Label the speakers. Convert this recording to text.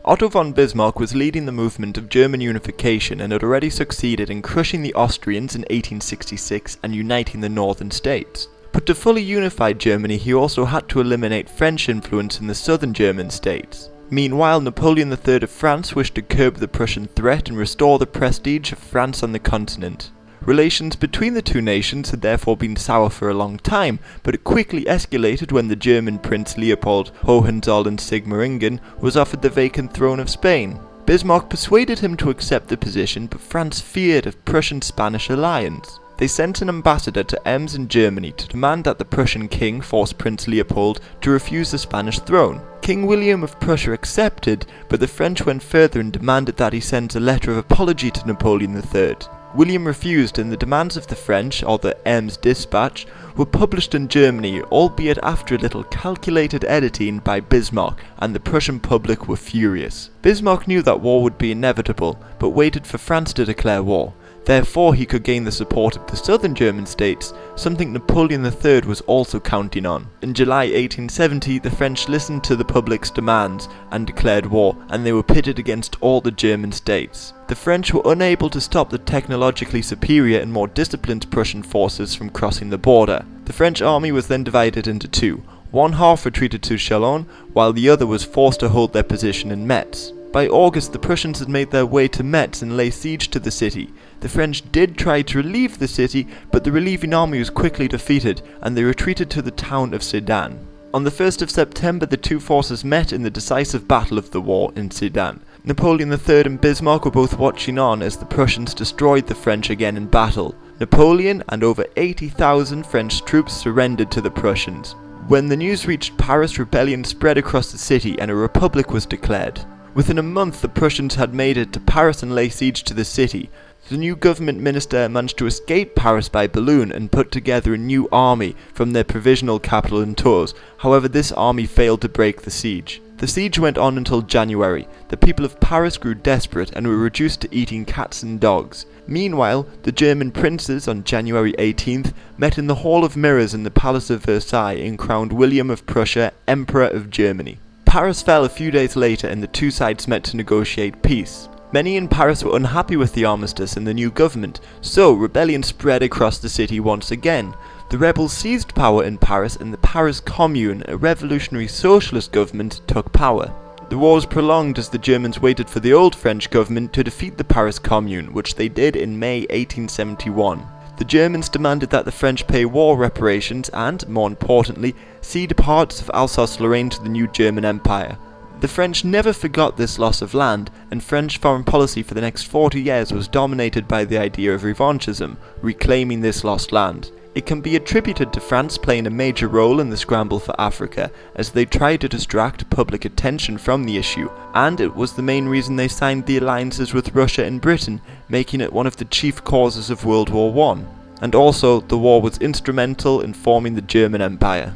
Speaker 1: Otto von Bismarck was leading the movement of German unification and had already succeeded in crushing the Austrians in 1866 and uniting the northern states. But to fully unify Germany, he also had to eliminate French influence in the southern German states. Meanwhile, Napoleon III of France wished to curb the Prussian threat and restore the prestige of France on the continent. Relations between the two nations had therefore been sour for a long time, but it quickly escalated when the German Prince Leopold Hohenzollern-Sigmaringen was offered the vacant throne of Spain. Bismarck persuaded him to accept the position, but France feared a Prussian-Spanish alliance. They sent an ambassador to Ems in Germany to demand that the Prussian king force Prince Leopold to refuse the Spanish throne. King William of Prussia accepted, but the French went further and demanded that he send a letter of apology to Napoleon III. William refused, and the demands of the French, or the Ems Dispatch, were published in Germany, albeit after a little calculated editing by Bismarck, and the Prussian public were furious. Bismarck knew that war would be inevitable, but waited for France to declare war. Therefore, he could gain the support of the southern German states, something Napoleon III was also counting on. In July 1870, the French listened to the public's demands and declared war, and they were pitted against all the German states. The French were unable to stop the technologically superior and more disciplined Prussian forces from crossing the border. The French army was then divided into two. One half retreated to Chalon, while the other was forced to hold their position in Metz. By August, the Prussians had made their way to Metz and lay siege to the city. The French did try to relieve the city, but the relieving army was quickly defeated, and they retreated to the town of Sedan. On the 1st of September, the two forces met in the decisive battle of the war in Sedan. Napoleon III and Bismarck were both watching on as the Prussians destroyed the French again in battle. Napoleon and over 80,000 French troops surrendered to the Prussians. When the news reached Paris, rebellion spread across the city and a republic was declared. Within a month, the Prussians had made it to Paris and lay siege to the city. The new government minister managed to escape Paris by balloon and put together a new army from their provisional capital in Tours. However, this army failed to break the siege. The siege went on until January. The people of Paris grew desperate and were reduced to eating cats and dogs. Meanwhile, the German princes on January 18th met in the Hall of Mirrors in the Palace of Versailles and crowned William of Prussia Emperor of Germany. Paris fell a few days later and the two sides met to negotiate peace. Many in Paris were unhappy with the armistice and the new government, so rebellion spread across the city once again. The rebels seized power in Paris and the Paris Commune, a revolutionary socialist government, took power. The war was prolonged as the Germans waited for the old French government to defeat the Paris Commune, which they did in May 1871. The Germans demanded that the French pay war reparations and, more importantly, cede parts of Alsace-Lorraine to the new German Empire. The French never forgot this loss of land, and French foreign policy for the next 40 years was dominated by the idea of revanchism, reclaiming this lost land. It can be attributed to France playing a major role in the scramble for Africa, as they tried to distract public attention from the issue, and it was the main reason they signed the alliances with Russia and Britain, making it one of the chief causes of World War I. And also, the war was instrumental in forming the German Empire.